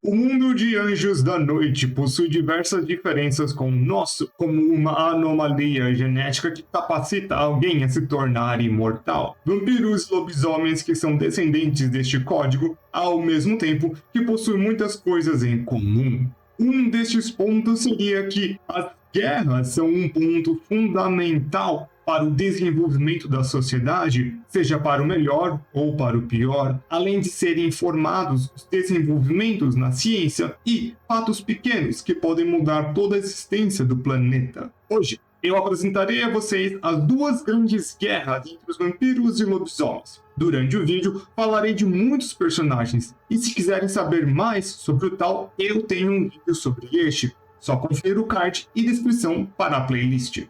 O mundo de Anjos da Noite possui diversas diferenças com o nosso, como uma anomalia genética que capacita alguém a se tornar imortal. Vampiros e lobisomens que são descendentes deste código, ao mesmo tempo que possuem muitas coisas em comum. Um destes pontos seria que as guerras são um ponto fundamental para o desenvolvimento da sociedade, seja para o melhor ou para o pior, além de serem informados os desenvolvimentos na ciência e fatos pequenos que podem mudar toda a existência do planeta. Hoje, eu apresentarei a vocês as duas grandes guerras entre os vampiros e lobisomens. Durante o vídeo, falarei de muitos personagens, e se quiserem saber mais sobre o tal, eu tenho um vídeo sobre este. Só conferir o card e descrição para a playlist.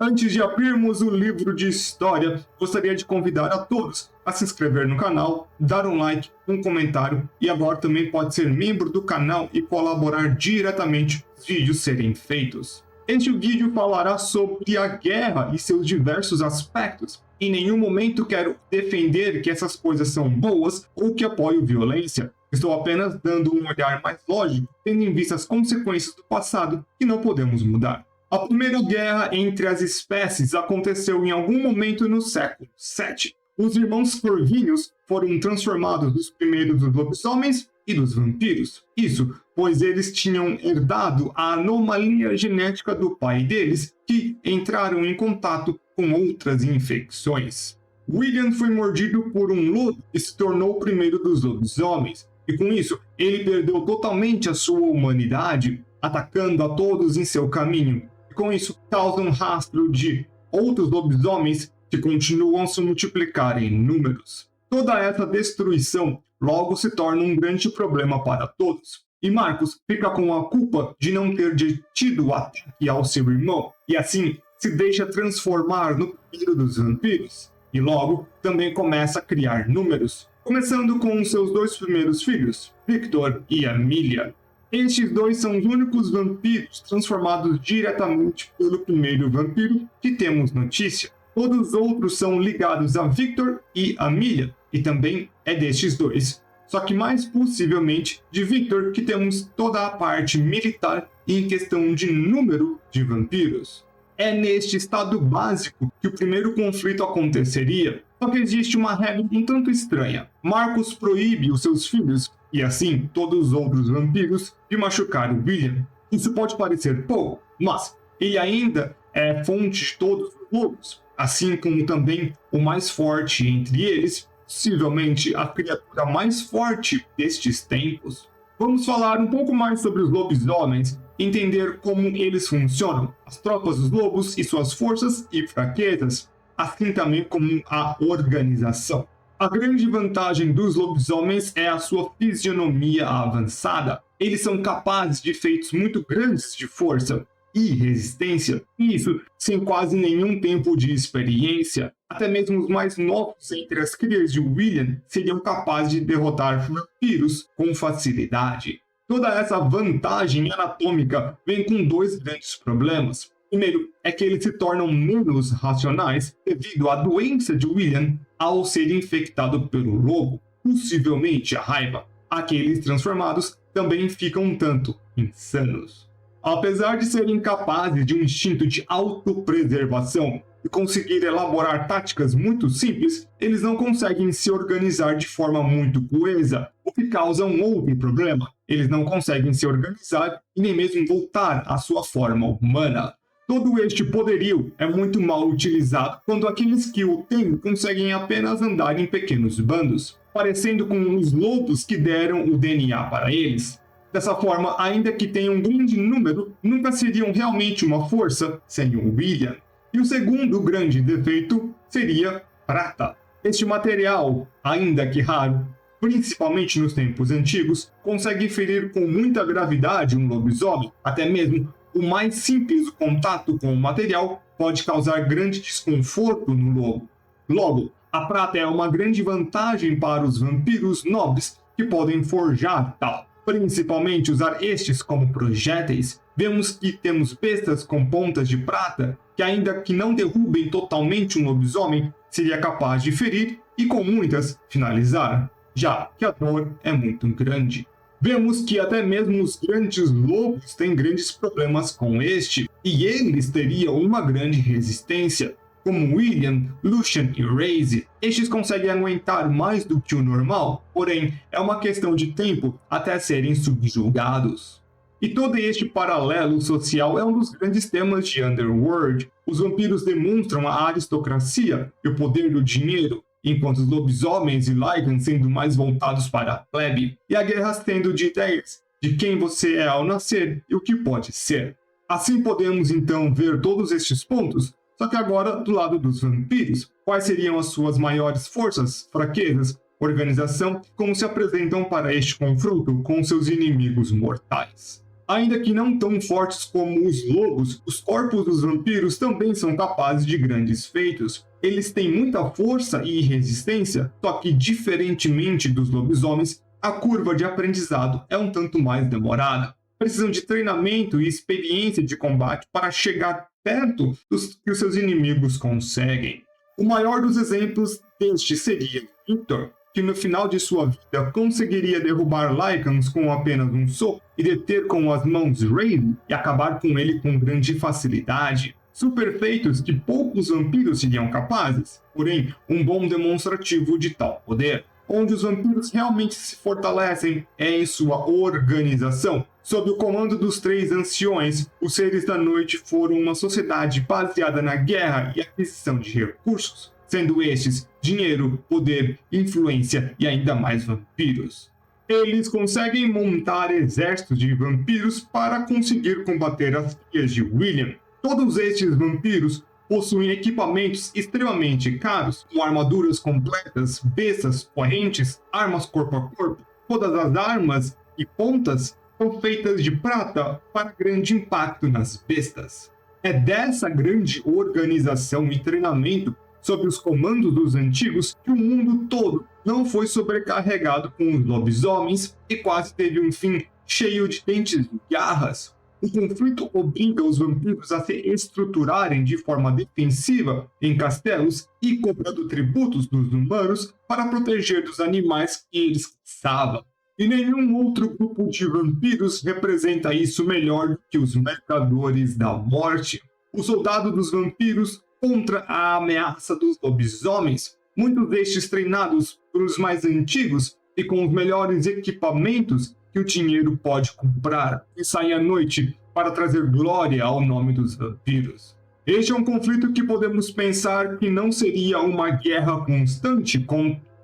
Antes de abrirmos o livro de história, gostaria de convidar a todos a se inscrever no canal, dar um like, um comentário e agora também pode ser membro do canal e colaborar diretamente os vídeos serem feitos. Este vídeo falará sobre a guerra e seus diversos aspectos. Em nenhum momento quero defender que essas coisas são boas ou que apoio violência. Estou apenas dando um olhar mais lógico, tendo em vista as consequências do passado que não podemos mudar. A primeira guerra entre as espécies aconteceu em algum momento no século VII. Os irmãos Corvíneos foram transformados dos primeiros dos lobisomens e dos vampiros. Isso, pois eles tinham herdado a anomalia genética do pai deles, que entraram em contato com outras infecções. William foi mordido por um lobo e se tornou o primeiro dos lobisomens. E com isso, ele perdeu totalmente a sua humanidade, atacando a todos em seu caminho. E com isso, causa um rastro de outros lobisomens que continuam a se multiplicar em números. Toda essa destruição logo se torna um grande problema para todos. E Marcos fica com a culpa de não ter detido o ataque ao seu irmão, e assim se deixa transformar no primeiro dos vampiros. E logo também começa a criar números, começando com seus dois primeiros filhos, Victor e Amelia. Estes dois são os únicos vampiros transformados diretamente pelo primeiro vampiro que temos notícia. Todos os outros são ligados a Victor e Amelia, e também é destes dois. Só que mais possivelmente de Victor que temos toda a parte militar e em questão de número de vampiros. É neste estado básico que o primeiro conflito aconteceria, só que existe uma regra um tanto estranha. Marcos proíbe os seus filhos, e assim todos os outros vampiros, de machucar o William. Isso pode parecer pouco, mas ele ainda é fonte de todos os lobos, assim como também o mais forte entre eles, possivelmente a criatura mais forte destes tempos. Vamos falar um pouco mais sobre os lobisomens, entender como eles funcionam, as tropas dos lobos e suas forças e fraquezas, assim também como a organização. A grande vantagem dos lobisomens é a sua fisionomia avançada. Eles são capazes de feitos muito grandes de força e resistência, e isso sem quase nenhum tempo de experiência. Até mesmo os mais novos entre as crias de William seriam capazes de derrotar vampiros com facilidade. Toda essa vantagem anatômica vem com dois grandes problemas. Primeiro é que eles se tornam menos racionais devido à doença de William ao ser infectado pelo lobo, possivelmente a raiva. Aqueles transformados também ficam um tanto insanos. Apesar de serem capazes de um instinto de autopreservação e conseguir elaborar táticas muito simples, eles não conseguem se organizar de forma muito coesa, o que causa um outro problema. Eles não conseguem se organizar e nem mesmo voltar à sua forma humana. Todo este poderio é muito mal utilizado quando aqueles que o têm conseguem apenas andar em pequenos bandos, parecendo com os lobos que deram o DNA para eles. Dessa forma, ainda que tenham um grande número, nunca seriam realmente uma força sem o William. E o segundo grande defeito seria prata. Este material, ainda que raro, principalmente nos tempos antigos, consegue ferir com muita gravidade um lobisomem. Até mesmo o mais simples contato com o material pode causar grande desconforto no lobo. Logo, a prata é uma grande vantagem para os vampiros nobres que podem forjar tal. Principalmente usar estes como projéteis, vemos que temos bestas com pontas de prata que, ainda que não derrubem totalmente um lobisomem, seria capaz de ferir e com muitas finalizar, já que a dor é muito grande. Vemos que até mesmo os grandes lobos têm grandes problemas com este, e eles teriam uma grande resistência, como William, Lucian e Raze. Estes conseguem aguentar mais do que o normal, porém é uma questão de tempo até serem subjugados. E todo este paralelo social é um dos grandes temas de Underworld. Os vampiros demonstram a aristocracia e o poder do dinheiro, enquanto os lobisomens e Lycans sendo mais voltados para a plebe, e a guerra sendo de ideias de quem você é ao nascer e o que pode ser. Assim podemos então ver todos estes pontos, só que agora do lado dos vampiros. Quais seriam as suas maiores forças, fraquezas, organização e como se apresentam para este confronto com seus inimigos mortais. Ainda que não tão fortes como os lobos, os corpos dos vampiros também são capazes de grandes feitos. Eles têm muita força e resistência, só que diferentemente dos lobisomens, a curva de aprendizado é um tanto mais demorada. Precisam de treinamento e experiência de combate para chegar perto dos que os seus inimigos conseguem. O maior dos exemplos deste seria Victor, que no final de sua vida conseguiria derrubar Lycans com apenas um soco e deter com as mãos Raven e acabar com ele com grande facilidade. Superfeitos que poucos vampiros seriam capazes, porém um bom demonstrativo de tal poder. Onde os vampiros realmente se fortalecem é em sua organização. Sob o comando dos três anciões, os Seres da Noite foram uma sociedade baseada na guerra e aquisição de recursos, sendo estes dinheiro, poder, influência e ainda mais vampiros. Eles conseguem montar exércitos de vampiros para conseguir combater as filhas de William. Todos estes vampiros possuem equipamentos extremamente caros, como armaduras completas, bestas, correntes, armas corpo a corpo. Todas as armas e pontas são feitas de prata para grande impacto nas bestas. É dessa grande organização e treinamento sob os comandos dos antigos que o mundo todo não foi sobrecarregado com os lobisomens e quase teve um fim cheio de dentes e garras. O conflito obriga os vampiros a se estruturarem de forma defensiva em castelos e cobrando tributos dos humanos para proteger dos animais que eles caçavam. E nenhum outro grupo de vampiros representa isso melhor do que os Mercadores da Morte. O soldado dos vampiros contra a ameaça dos lobisomens, muitos destes treinados por os mais antigos e com os melhores equipamentos que o dinheiro pode comprar e saem à noite para trazer glória ao nome dos vampiros. Este é um conflito que podemos pensar que não seria uma guerra constante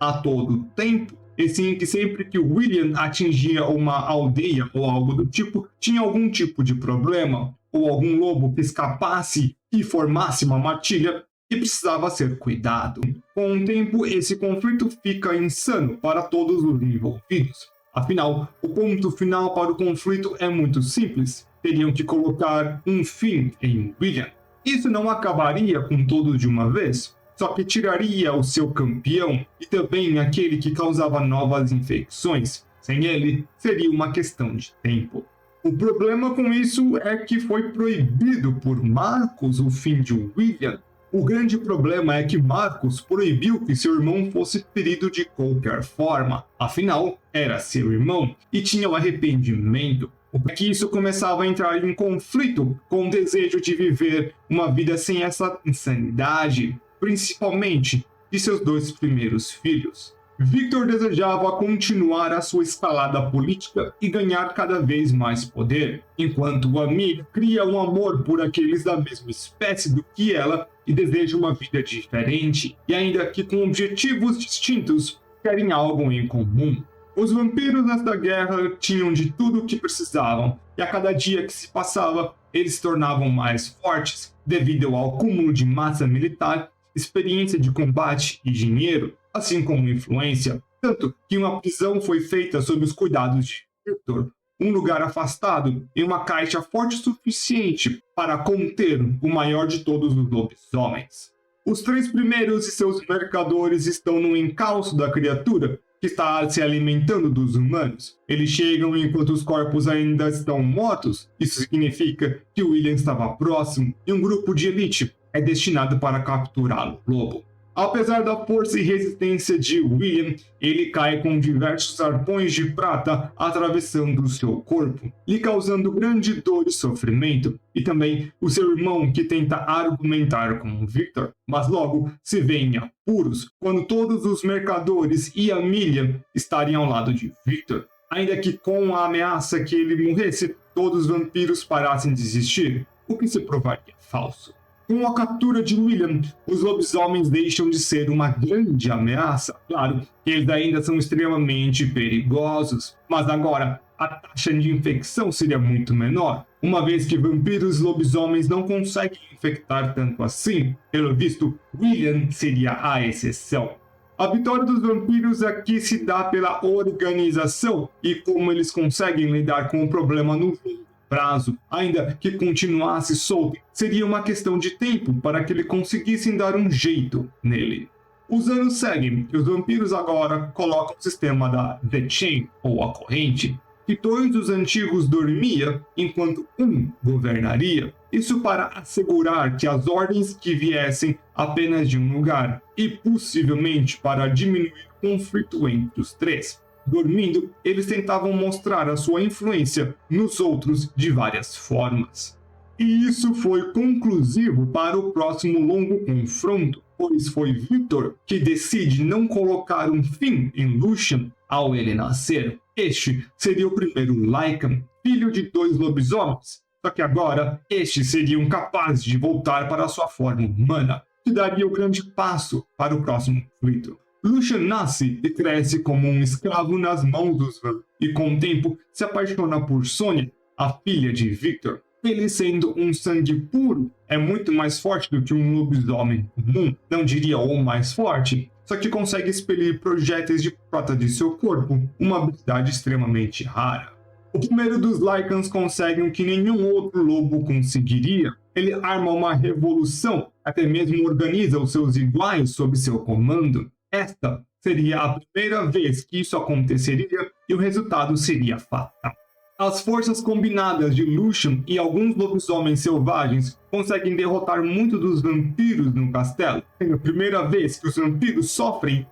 a todo tempo, e sim que sempre que o William atingia uma aldeia ou algo do tipo, tinha algum tipo de problema, ou algum lobo que escapasse e formasse uma matilha e precisava ser cuidado. Com o tempo, esse conflito fica insano para todos os envolvidos. Afinal, o ponto final para o conflito é muito simples. Teriam que colocar um fim em William. Isso não acabaria com todos de uma vez, só que tiraria o seu campeão e também aquele que causava novas infecções. Sem ele, seria uma questão de tempo. O problema com isso é que foi proibido por Marcos o fim de William. O grande problema é que Marcos proibiu que seu irmão fosse ferido de qualquer forma. Afinal, era seu irmão e tinha o arrependimento. Que isso começava a entrar em conflito com o desejo de viver uma vida sem essa insanidade, principalmente de seus dois primeiros filhos. Victor desejava continuar a sua escalada política e ganhar cada vez mais poder, enquanto Amir cria um amor por aqueles da mesma espécie do que ela e deseja uma vida diferente, e ainda que com objetivos distintos, querem algo em comum. Os vampiros nesta guerra tinham de tudo o que precisavam, e a cada dia que se passava, eles se tornavam mais fortes, devido ao acúmulo de massa militar, experiência de combate e dinheiro, assim como influência, tanto que uma prisão foi feita sob os cuidados de Victor, um lugar afastado em uma caixa forte o suficiente para conter o maior de todos os lobisomens. Os três primeiros e seus mercadores estão no encalço da criatura, que está se alimentando dos humanos. Eles chegam enquanto os corpos ainda estão mortos. Isso significa que William estava próximo e um grupo de elite é destinado para capturá-lo, lobo. Apesar da força e resistência de William, ele cai com diversos arpões de prata atravessando seu corpo, lhe causando grande dor e sofrimento, e também o seu irmão que tenta argumentar com Victor, mas logo se vê em apuros quando todos os mercadores e a milha estarem ao lado de Victor. Ainda que com a ameaça que ele morresse, todos os vampiros parassem de existir, o que se provaria falso. Com a captura de William, os lobisomens deixam de ser uma grande ameaça. Claro que eles ainda são extremamente perigosos, mas agora a taxa de infecção seria muito menor, uma vez que vampiros e lobisomens não conseguem infectar tanto assim. Pelo visto, William seria a exceção. A vitória dos vampiros aqui se dá pela organização e como eles conseguem lidar com o problema no longo prazo, ainda que continuasse solto, seria uma questão de tempo para que eles conseguissem dar um jeito nele. Os anos seguem e os vampiros agora colocam o sistema da The Chain, ou a corrente, que dois dos antigos dormia enquanto um governaria. Isso para assegurar que as ordens que viessem apenas de um lugar e possivelmente para diminuir o conflito entre os três. Dormindo, eles tentavam mostrar a sua influência nos outros de várias formas. E isso foi conclusivo para o próximo longo confronto, pois foi Victor que decide não colocar um fim em Lucian ao ele nascer. Este seria o primeiro Lycan, filho de dois lobisomens, só que agora estes seriam capazes de voltar para sua forma humana, que daria o grande passo para o próximo conflito. Lucian nasce e cresce como um escravo nas mãos dos Van, e com o tempo se apaixona por Sonia, a filha de Victor. Ele sendo um sangue puro, é muito mais forte do que um lobisomem comum, não diria o mais forte, só que consegue expelir projéteis de prata de seu corpo, uma habilidade extremamente rara. O primeiro dos Lycans consegue o que nenhum outro lobo conseguiria. Ele arma uma revolução, até mesmo organiza os seus iguais sob seu comando. Esta seria a primeira vez que isso aconteceria e o resultado seria fatal. As forças combinadas de Lucian e alguns lobisomens selvagens conseguem derrotar muitos dos vampiros no castelo, sendo a primeira vez que os vampiros sofrem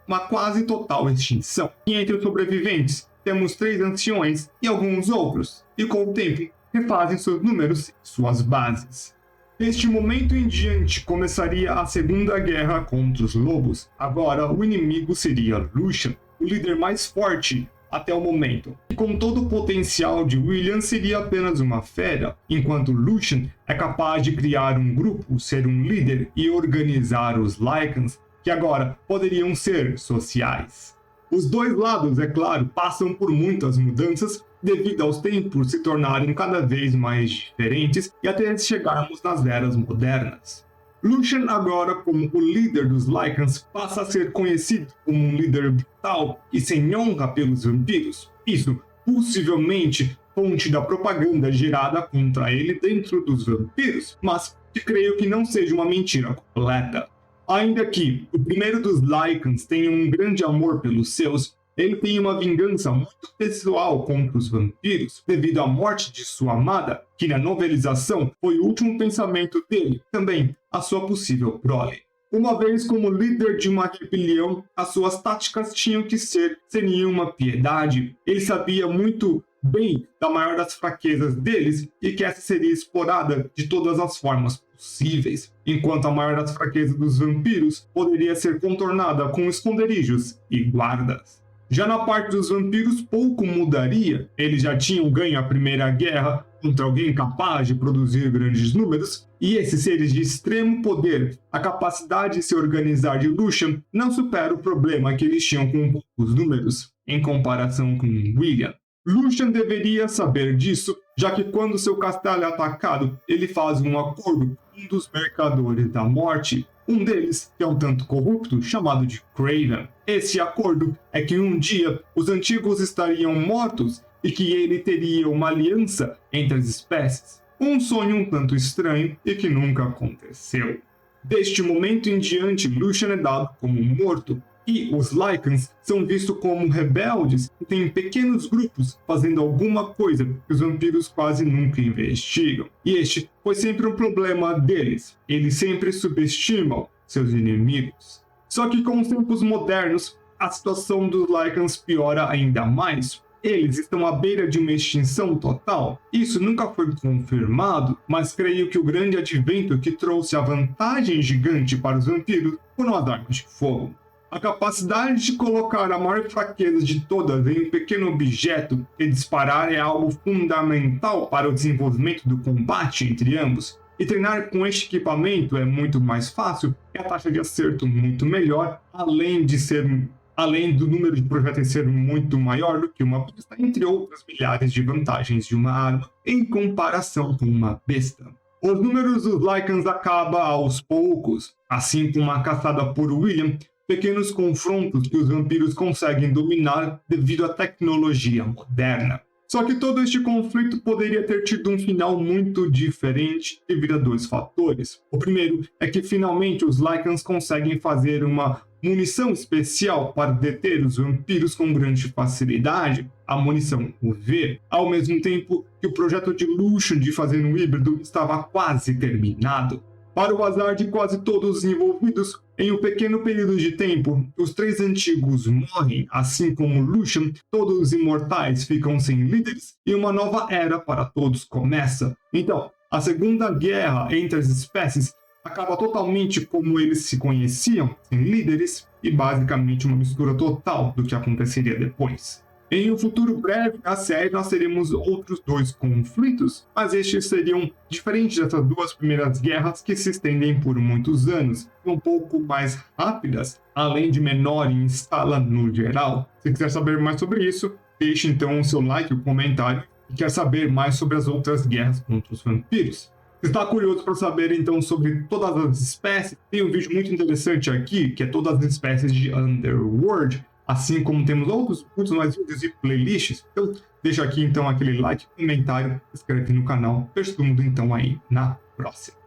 uma quase total extinção. E entre os sobreviventes, temos 3 anciões e alguns outros, e com o tempo refazem seus números e suas bases. Deste momento em diante começaria a Segunda Guerra contra os Lobos. Agora o inimigo seria Lucian, o líder mais forte até o momento. E com todo o potencial de William seria apenas uma fera, enquanto Lucian é capaz de criar um grupo, ser um líder e organizar os Lycans, que agora poderiam ser sociais. Os dois lados, é claro, passam por muitas mudanças devido aos tempos se tornarem cada vez mais diferentes e até chegarmos nas eras modernas. Lucian agora, como o líder dos Lycans, passa a ser conhecido como um líder brutal e sem honra pelos vampiros. Isso, possivelmente, fonte da propaganda gerada contra ele dentro dos vampiros, mas que creio que não seja uma mentira completa. Ainda que o primeiro dos Lycans tenha um grande amor pelos seus, ele tem uma vingança muito pessoal contra os vampiros, devido à morte de sua amada, que na novelização foi o último pensamento dele, também a sua possível prole. Uma vez como líder de uma rebelião, as suas táticas tinham que ser sem nenhuma piedade. Ele sabia muito bem da maior das fraquezas deles e que essa seria explorada de todas as formas possíveis, enquanto a maior das fraquezas dos vampiros poderia ser contornada com esconderijos e guardas. Já na parte dos vampiros pouco mudaria, eles já tinham ganho a Primeira Guerra contra alguém capaz de produzir grandes números, e esses seres de extremo poder, a capacidade de se organizar de Lucian não supera o problema que eles tinham com poucos números, em comparação com William. Lucian deveria saber disso, já que quando seu castelo é atacado, ele faz um acordo com um dos mercadores da morte, um deles, que é um tanto corrupto, chamado de Craven. Esse acordo é que um dia os antigos estariam mortos e que ele teria uma aliança entre as espécies. Um sonho um tanto estranho e que nunca aconteceu. Deste momento em diante, Lucian é dado como morto, e os Lycans são vistos como rebeldes e têm pequenos grupos fazendo alguma coisa que os vampiros quase nunca investigam. E este foi sempre um problema deles. Eles sempre subestimam seus inimigos. Só que com os tempos modernos, a situação dos Lycans piora ainda mais. Eles estão à beira de uma extinção total. Isso nunca foi confirmado, mas creio que o grande advento que trouxe a vantagem gigante para os vampiros foram as armas de fogo. A capacidade de colocar a maior fraqueza de todas em um pequeno objeto e disparar é algo fundamental para o desenvolvimento do combate entre ambos. E treinar com este equipamento é muito mais fácil e a taxa de acerto muito melhor, além do número de projéteis ser muito maior do que uma besta, entre outras milhares de vantagens de uma arma em comparação com uma besta. Os números dos Lycans acabam aos poucos, assim como a caçada por William, pequenos confrontos que os vampiros conseguem dominar devido à tecnologia moderna. Só que todo este conflito poderia ter tido um final muito diferente devido a dois fatores. O primeiro é que finalmente os Lycans conseguem fazer uma munição especial para deter os vampiros com grande facilidade, a munição UV, ao mesmo tempo que o projeto de luxo de fazer um híbrido estava quase terminado. Para o azar de quase todos os envolvidos, em um pequeno período de tempo, os três antigos morrem, assim como Lucian, todos os imortais ficam sem líderes e uma nova era para todos começa. Então, a Segunda Guerra entre as espécies acaba totalmente como eles se conheciam, sem líderes, e basicamente uma mistura total do que aconteceria depois. Em um futuro breve, na série, nós teremos outros dois conflitos, mas estes seriam diferentes dessas duas primeiras guerras que se estendem por muitos anos, e um pouco mais rápidas, além de menor em escala no geral. Se quiser saber mais sobre isso, deixe então o seu like, o comentário, e quer saber mais sobre as outras guerras contra os vampiros. Se está curioso para saber então sobre todas as espécies, tem um vídeo muito interessante aqui, que é todas as espécies de Underworld, assim como temos muitos mais vídeos e playlists. Então, deixa aqui então aquele like, comentário, se inscreve no canal. Vejo todo mundo então aí na próxima.